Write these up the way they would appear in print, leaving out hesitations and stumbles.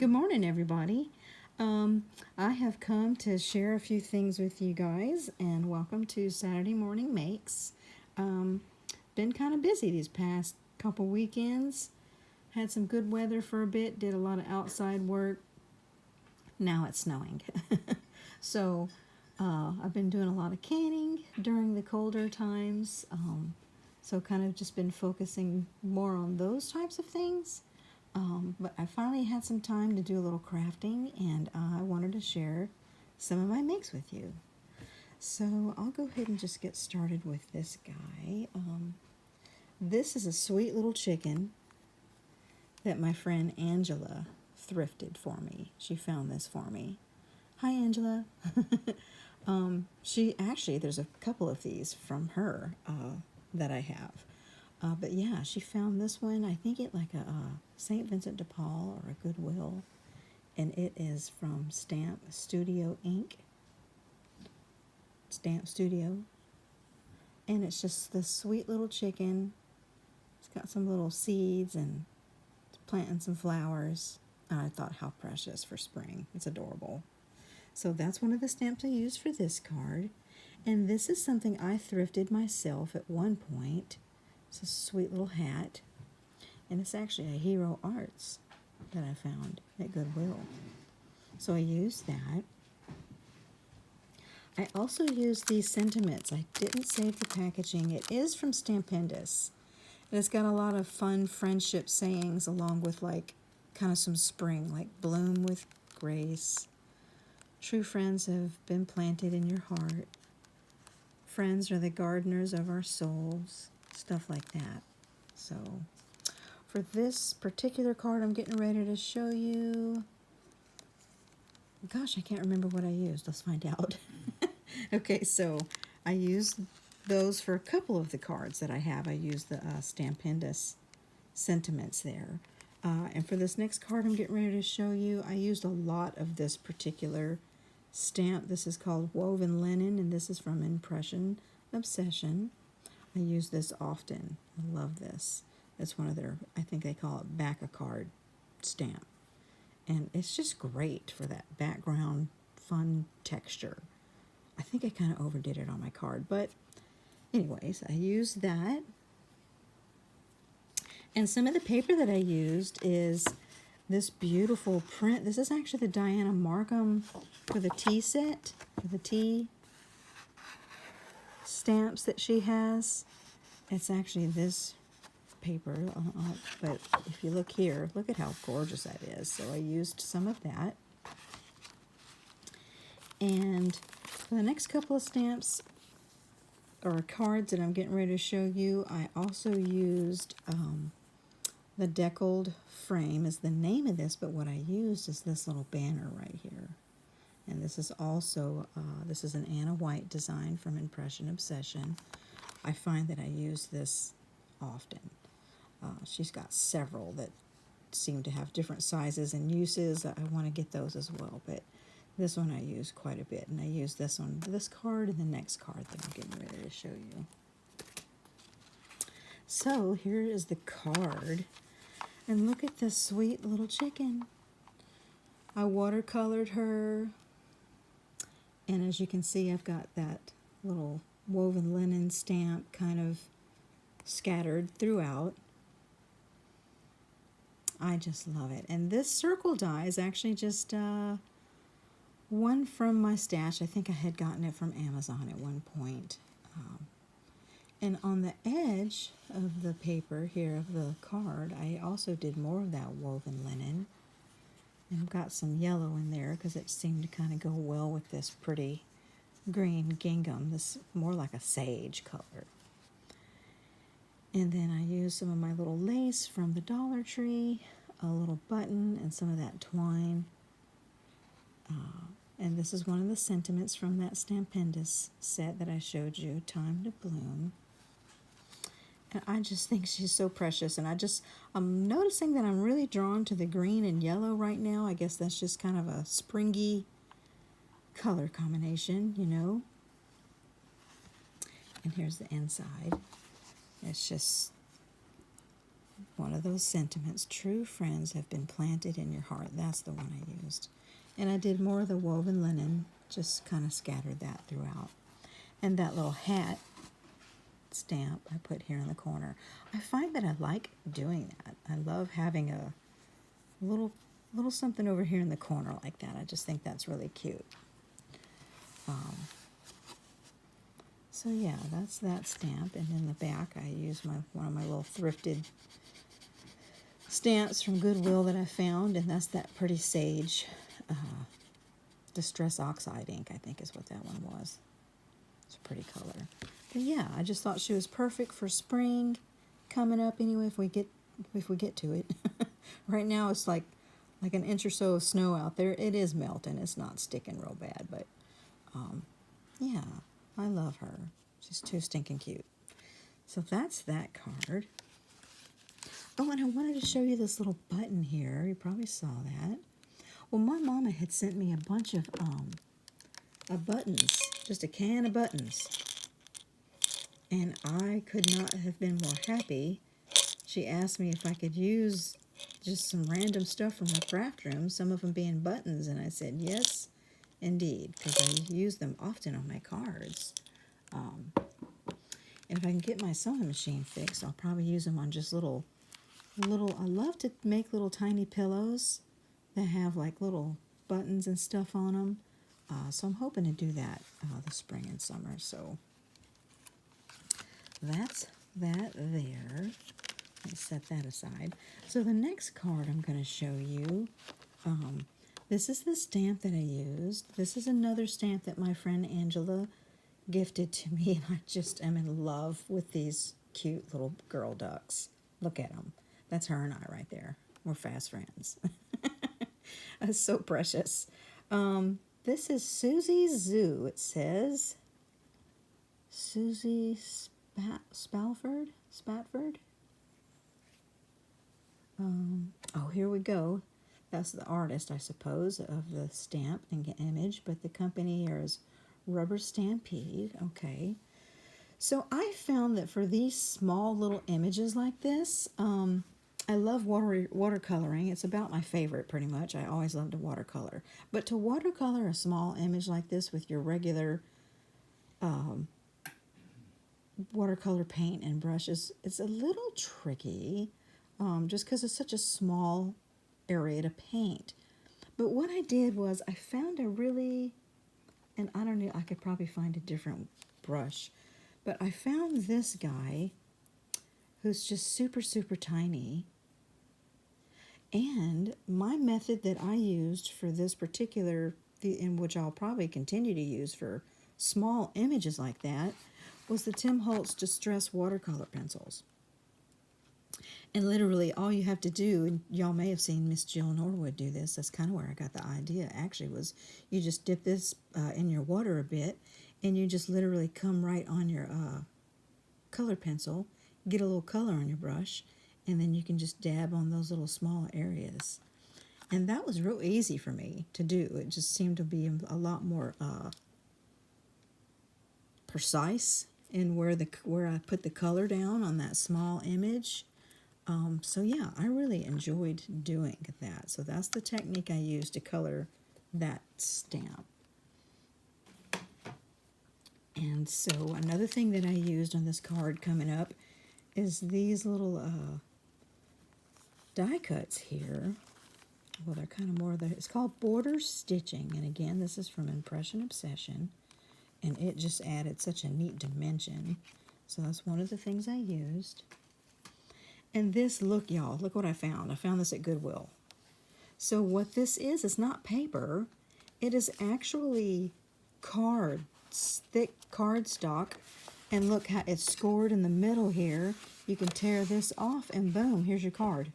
Good morning, everybody. I have come to share a few things with you guys, and welcome to Saturday Morning Makes. Been kind of busy these past couple weekends. Had some good weather for a bit, did a lot of outside work. Now it's snowing. So I've been doing a lot of canning during the colder times. So kind of just been focusing more on those types of things. But I finally had some time to do a little crafting, and I wanted to share some of my makes with you. So I'll go ahead and just get started with this guy. This is a sweet little chicken that my friend Angela thrifted for me. She found this for me. Hi, Angela. There's a couple of these from her that I have. But yeah, she found this one. I think it like a St. Vincent de Paul or a Goodwill, and it is from Stamp Studio Inc. Stamp Studio, and it's just this sweet little chicken. It's got some little seeds and it's planting some flowers. And I thought, how precious for spring. It's adorable. So that's one of the stamps I used for this card, and this is something I thrifted myself at one point. It's a sweet little hat, and it's actually a Hero Arts that I found at Goodwill. So I used that. I also used these sentiments. I didn't save the packaging. It is from Stampendous, and it's got a lot of fun friendship sayings along with like kind of some spring, like bloom with grace. True friends have been planted in your heart. Friends are the gardeners of our souls. Stuff like that. So for this particular card I'm getting ready to show you, gosh, I can't remember what I used. Let's find out. Okay, so I used those for a couple of the cards that I have. I used the Stampendous sentiments there. And for this next card I'm getting ready to show you, I used a lot of this particular stamp. This is called Woven Linen, and this is from Impression Obsession. I use this often. I love this. It's one of their, I think they call it back-a-card stamp. And it's just great for that background fun texture. I think I kind of overdid it on my card, but anyways, I used that. And some of the paper that I used is this beautiful print. This is actually the Diana Markham for the tea set, for the tea stamps that she has. It's actually this paper, but if you look here, look at how gorgeous that is. So I used some of that. And for the next couple of stamps or cards that I'm getting ready to show you, I also used the Deckled Frame is the name of this, but what I used is this little banner right here. And this is also, this is an Anna White design from Impression Obsession. I find that I use this often. She's got several that seem to have different sizes and uses. I want to get those as well, but this one I use quite a bit. And I use this on this card and the next card that I'm getting ready to show you. So here is the card. And look at this sweet little chicken. I watercolored her. And as you can see, I've got that little woven linen stamp kind of scattered throughout. I just love it. And this circle die is actually just one from my stash. I think I had gotten it from Amazon at one point. And on the edge of the paper here of the card, I also did more of that woven linen. And I've got some yellow in there because it seemed to kind of go well with this pretty green gingham. This more like a sage color. And then I used some of my little lace from the Dollar Tree, a little button, and some of that twine. And this is one of the sentiments from that Stampendous set that I showed you, Time to Bloom. And I just think she's so precious. And I'm noticing that I'm really drawn to the green and yellow right now. I guess that's just kind of a springy color combination, you know. And here's the inside. It's just one of those sentiments. True friends have been planted in your heart. That's the one I used. And I did more of the woven linen, just kind of scattered that throughout. And that little hat stamp I put here in the corner. I find that I like doing that. I love having a little something over here in the corner like that. I just think that's really cute. So yeah, that's that stamp. And in the back I use one of my little thrifted stamps from Goodwill that I found, and that's that Pretty Sage Distress Oxide ink, I think is what that one was. It's a pretty color. But yeah, I just thought she was perfect for spring coming up anyway if we get to it. Right now it's like an inch or so of snow out there. It is melting. It's not sticking real bad, but yeah, I love her. She's too stinking cute. So that's that card. Oh, and I wanted to show you this little button here. You probably saw that. Well, my mama had sent me a bunch of buttons, just a can of buttons. And I could not have been more happy. She asked me if I could use just some random stuff from her craft room, some of them being buttons, and I said yes, indeed, because I use them often on my cards. And if I can get my sewing machine fixed, I'll probably use them on just little, I love to make little tiny pillows that have like little buttons and stuff on them. So I'm hoping to do that this spring and summer. So that's that there. Let me set that aside. So the next card I'm going to show you, this is the stamp that I used. This is another stamp that my friend Angela gifted to me, and I just am in love with these cute little girl ducks. Look at them. That's her and I right there. We're fast friends. That's so precious. This is Susie Zoo. It says Susie Spatford. Oh, here we go. That's the artist, I suppose, of the stamp and image, but the company here is Rubber Stampede. Okay. So I found that for these small little images like this, I love watercoloring. It's about my favorite, pretty much. I always love to watercolor. But to watercolor a small image like this with your regular watercolor paint and brushes, it's a little tricky, just because it's such a small area to paint. But what I did was I found a really, and I don't know, I could probably find a different brush, but I found this guy who's just super, super tiny. And my method that I used for this particular, in which I'll probably continue to use for small images like that, was the Tim Holtz Distress watercolor pencils. And literally all you have to do, and y'all may have seen Miss Jill Norwood do this, that's kind of where I got the idea actually, was you just dip this in your water a bit, and you just literally come right on your color pencil, get a little color on your brush, and then you can just dab on those little small areas. And that was real easy for me to do. It just seemed to be a lot more precise in where I put the color down on that small image. So yeah, I really enjoyed doing that. So that's the technique I used to color that stamp. And so another thing that I used on this card coming up is these little die cuts here. Well, they're kind of more, it's called border stitching. And again, this is from Impression Obsession. And it just added such a neat dimension. So that's one of the things I used. And this, look y'all, look what I found. I found this at Goodwill. So what this is, it's not paper. It is actually thick cardstock. And look how it's scored in the middle here. You can tear this off and boom, here's your card.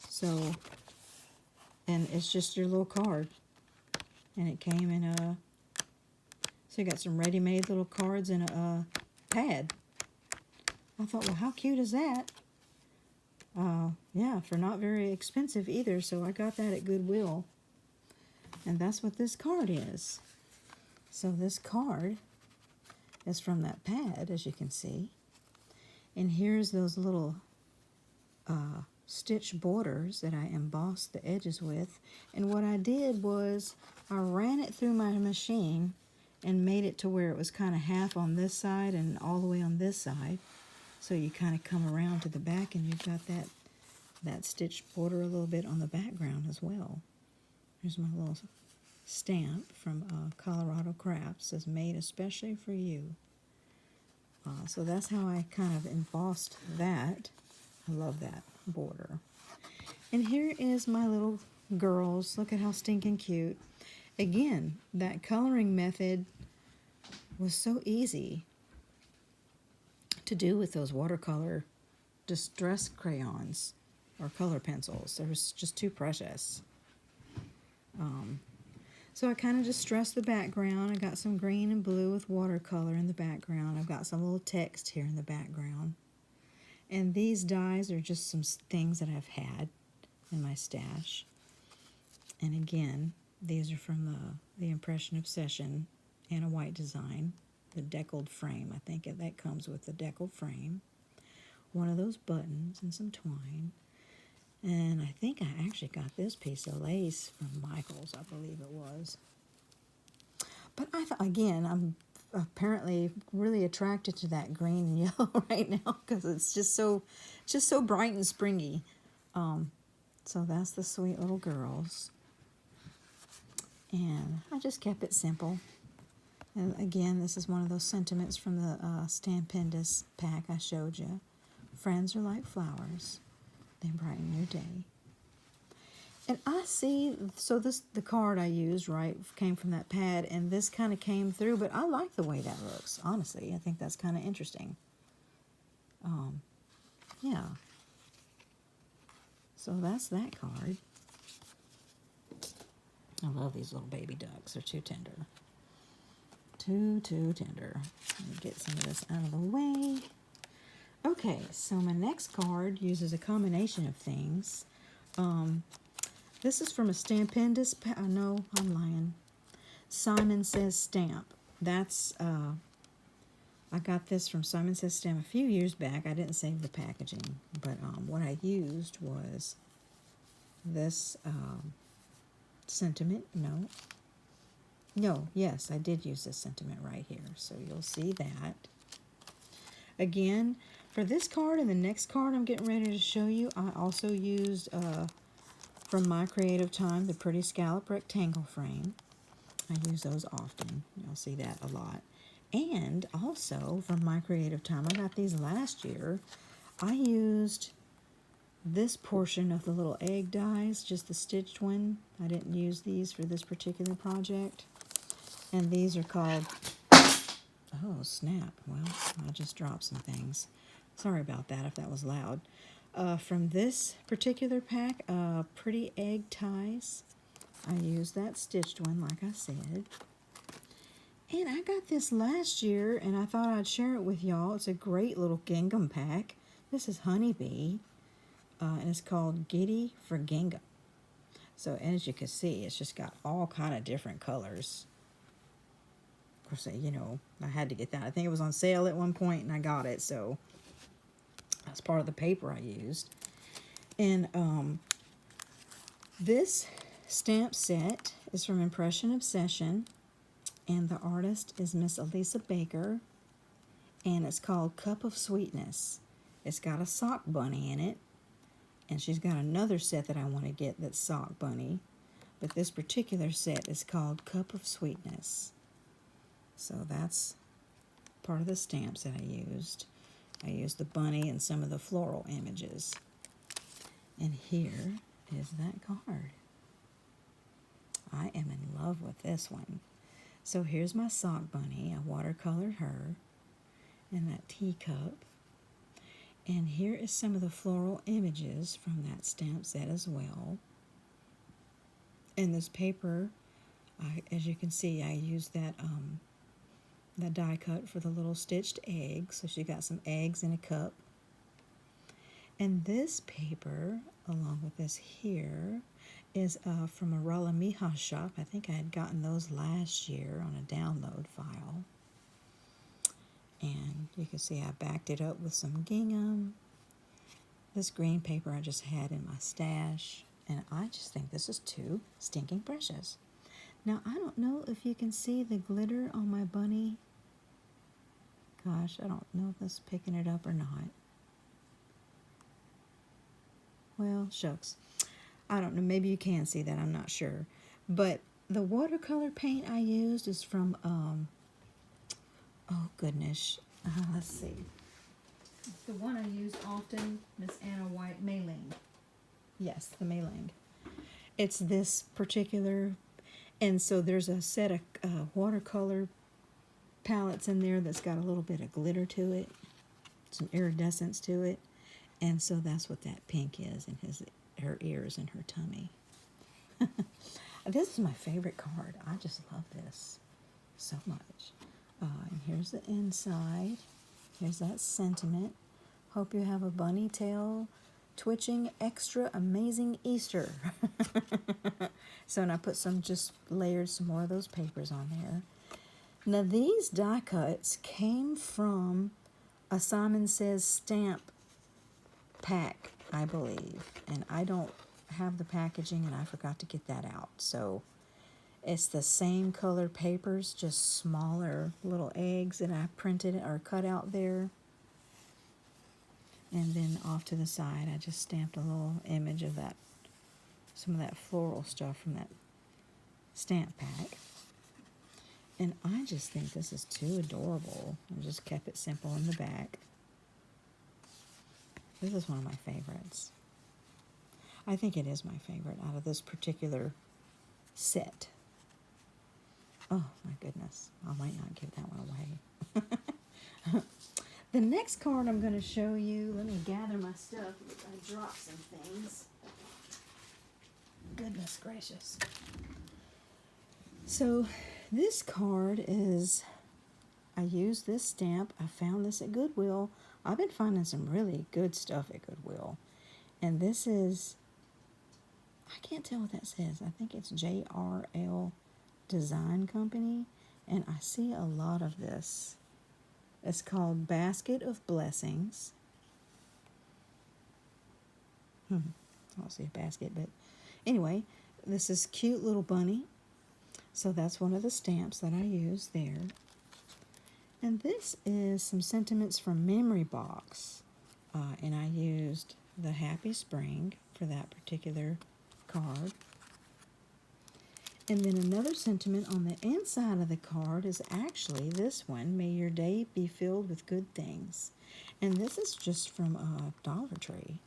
So, and it's just your little card. And it came in a, so you got some ready-made little cards in a pad. I thought, well, how cute is that? Yeah, for not very expensive either, so I got that at Goodwill. And that's what this card is. So this card is from that pad, as you can see. And here's those little stitch borders that I embossed the edges with. And what I did was I ran it through my machine and made it to where it was kind of half on this side and all the way on this side. So you kind of come around to the back and you've got that stitch border a little bit on the background as well. Here's my little stamp from Colorado Crafts. It says made especially for you. So that's how I kind of embossed that. I love that border. And here is my little girls. Look at how stinking cute. Again, that coloring method was so easy to do with those watercolor distress crayons or color pencils. They were just too precious. So I kind of distressed the background. I got some green and blue with watercolor in the background. I've got some little text here in the background. And these dies are just some things that I've had in my stash. And again, these are from the Impression Obsession Anna White design, the deckled frame. I think that comes with the deckled frame. One of those buttons and some twine. And I think I actually got this piece of lace from Michael's, I believe it was. But I thought, again, I'm apparently really attracted to that green and yellow right now because it's just so bright and springy. So that's the sweet little girls. And I just kept it simple. And again, this is one of those sentiments from the Stampendous pack I showed you. Friends are like flowers. They brighten your day. And I see, so the card I used, right, came from that pad, and this kind of came through, but I like the way that looks, honestly. I think that's kind of interesting. Yeah. So that's that card. I love these little baby ducks. They're too tender. Too tender. Let me get some of this out of the way. Okay, so my next card uses a combination of things. This is from a Stampendous. No, I'm lying. Simon Says Stamp. That's I got this from Simon Says Stamp a few years back. I didn't save the packaging, but what I used was this sentiment. No, yes, I did use this sentiment right here. So you'll see that. Again, for this card and the next card I'm getting ready to show you, I also used, from My Creative Time, the Pretty Scallop Rectangle Frame. I use those often. You'll see that a lot. And also, from My Creative Time, I got these last year. I used this portion of the little egg dies, just the stitched one. I didn't use these for this particular project. And these are called... Oh, snap. Well, I just dropped some things. Sorry about that if that was loud. From this particular pack, Pretty Egg Ties. I used that stitched one, like I said. And I got this last year, and I thought I'd share it with y'all. It's a great little gingham pack. This is Honeybee, and it's called Giddy for Gingham. So, as you can see, it's just got all kind of different colors. Of course, you know, I had to get that. I think it was on sale at one point, and I got it, so that's part of the paper I used. And this stamp set is from Impression Obsession, and the artist is Miss Elisa Baker, and it's called Cup of Sweetness. It's got a sock bunny in it, and she's got another set that I want to get that's sock bunny, but this particular set is called Cup of Sweetness. So that's part of the stamps that I used. I used the bunny and some of the floral images. And here is that card. I am in love with this one. So here's my sock bunny. I watercolored her in that teacup. And here is some of the floral images from that stamp set as well. And this paper, as you can see, I used that die cut for the little stitched eggs. So she got some eggs in a cup. And this paper, along with this here, is from a Rolla Mijas shop. I think I had gotten those last year on a download file. And you can see I backed it up with some gingham. This green paper I just had in my stash, and I just think this is too stinking precious. Now, I don't know if you can see the glitter on my bunny. Gosh, I don't know if that's picking it up or not. Well, shucks. I don't know. Maybe you can see that. I'm not sure. But the watercolor paint I used is from, oh goodness. Let's see. The one I use often, Miss Anna White Mailing. Yes, the Mailing. It's this particular, and so there's a set of watercolor palettes in there that's got a little bit of glitter to it, some iridescence to it, and so that's what that pink is in her ears and her tummy. This is my favorite card. I just love this so much. And here's the inside. Here's that sentiment. Hope you have a bunny tail twitching extra amazing Easter. So, and I put just layered some more of those papers on there. Now, these die cuts came from a Simon Says stamp pack, I believe. And I don't have the packaging, and I forgot to get that out. So, it's the same color papers, just smaller little eggs that I printed or cut out there. And then off to the side, I just stamped a little image of that, some of that floral stuff from that stamp pack. And I just think this is too adorable. I just kept it simple in the back. This is one of my favorites. I think it is my favorite out of this particular set. Oh my goodness. I might not give that one away. The next card I'm going to show you, let me gather my stuff. I dropped some things. Goodness gracious. So this card is, I used this stamp. I found this at Goodwill. I've been finding some really good stuff at Goodwill. And this is, I can't tell what that says. I think it's JRL Design Company. And I see a lot of this. It's called Basket of Blessings. I don't see a basket, but anyway, this is cute little bunny. So that's one of the stamps that I use there. And this is some sentiments from Memory Box. And I used the Happy Spring for that particular card. And then another sentiment on the inside of the card is actually this one, May your day be filled with good things. And this is just from Dollar Tree.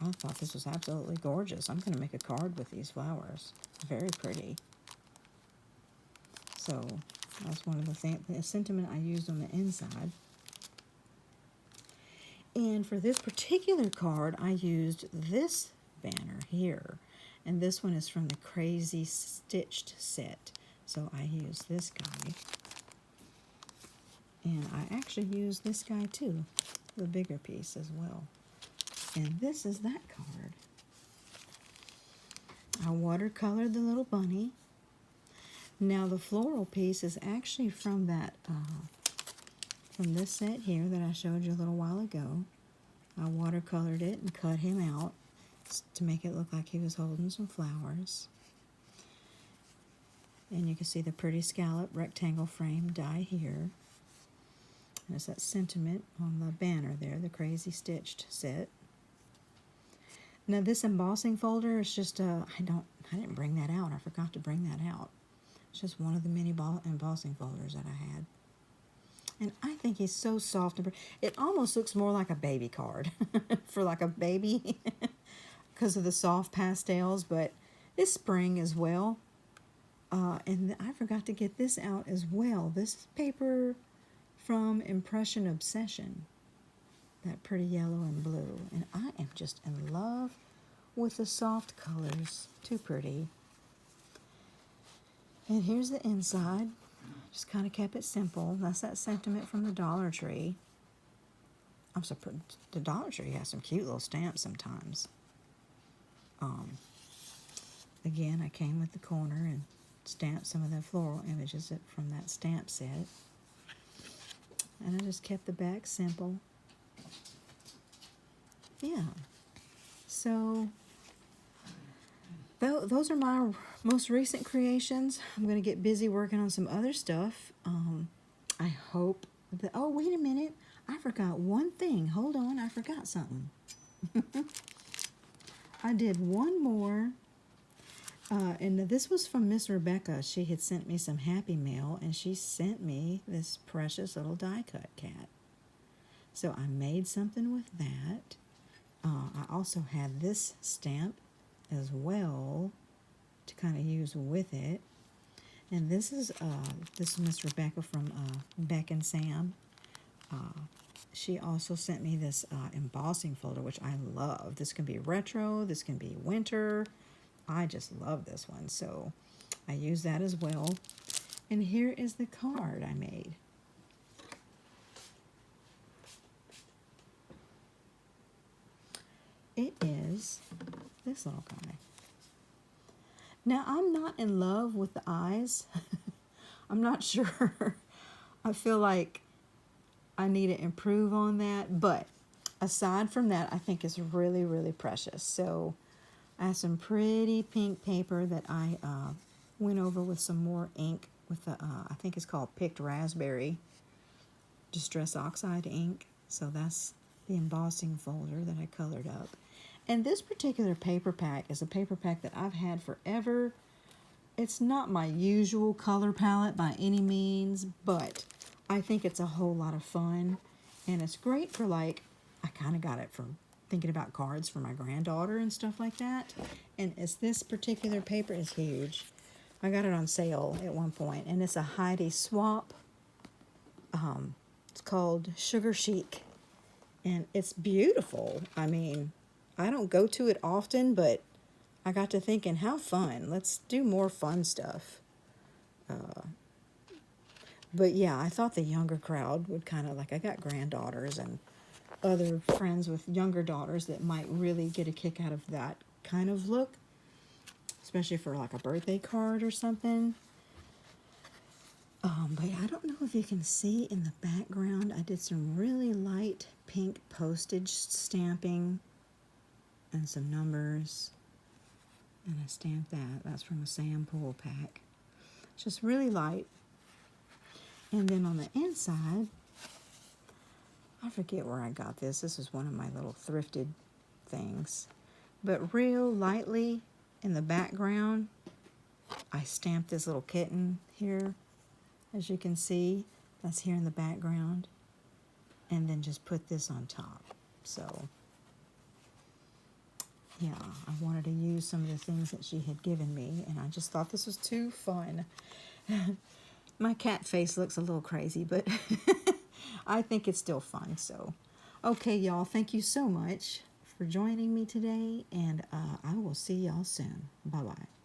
I thought this was absolutely gorgeous. I'm going to make a card with these flowers. Very pretty. So that's one of the sentiment I used on the inside. And for this particular card, I used this banner here. And this one is from the Crazy Stitched set. So I used this guy. And I actually used this guy too, the bigger piece as well. And this is that card. I watercolored the little bunny. Now the floral piece is actually from that, from this set here that I showed you a little while ago. I watercolored it and cut him out to make it look like he was holding some flowers. And you can see the pretty scallop rectangle frame die here. And it's that sentiment on the banner there, the Crazy Stitched set. Now this embossing folder is just I didn't bring that out. I forgot to bring that out. It's just one of the many embossing folders that I had. And I think he's so soft. It almost looks more like a baby card for like a baby because of the soft pastels, but it's spring as well. And I forgot to get this out as well. This paper from Impression Obsession. That pretty yellow and blue. And I am just in love with the soft colors. Too pretty. And here's the inside. Just kind of kept it simple. That's that sentiment from the Dollar Tree. I'm surprised. The Dollar Tree has some cute little stamps sometimes. Again, I came with the corner and stamped some of the floral images from that stamp set. And I just kept the back simple. yeah. So those are my most recent creations. I'm going to get busy working on some other stuff. I hope that, oh, wait a minute. I forgot one thing. Hold on, I forgot something. I did one more. And this was from Miss Rebecca. She had sent me some Happy Mail, and she sent me this precious little die-cut cat. So I made something with that. I also had this stamp as well to kind of use with it. And this is Miss Rebecca from Beck and Sam. She also sent me this embossing folder, which I love. This can be retro, this can be winter. I just love this one, so I use that as well. And here is the card I made. It is this little guy. Now, I'm not in love with the eyes. I'm not sure. I feel like I need to improve on that, but aside from that, I think it's really, really precious. So I have some pretty pink paper that I went over with some more ink with the, I think it's called Picked Raspberry Distress Oxide ink. So that's the embossing folder that I colored up. And this particular paper pack is a paper pack that I've had forever. It's not my usual color palette by any means, but I think it's a whole lot of fun. And it's great for, like, I kind of got it from thinking about cards for my granddaughter and stuff like that. And this particular paper is huge. I got it on sale at one point, and it's a Heidi Swapp. It's called Sugar Chic, and it's beautiful. I mean, I don't go to it often, but I got to thinking, how fun. Let's do more fun stuff. But yeah, I thought the younger crowd would kind of, like, I got granddaughters and other friends with younger daughters that might really get a kick out of that kind of look, especially for like a birthday card or something. But I don't know if you can see in the background, I did some really light pink postage stamping and some numbers, and I stamped that. That's from a Sam Pool pack. It's just really light. And then on the inside, I forget where I got this. This is one of my little thrifted things. But real lightly in the background, I stamped this little kitten here. As you can see, that's here in the background. And then just put this on top. So, yeah, I wanted to use some of the things that she had given me, and I just thought this was too fun. My cat face looks a little crazy, but I think it's still fun. So, okay, y'all, thank you so much for joining me today, and I will see y'all soon. Bye-bye.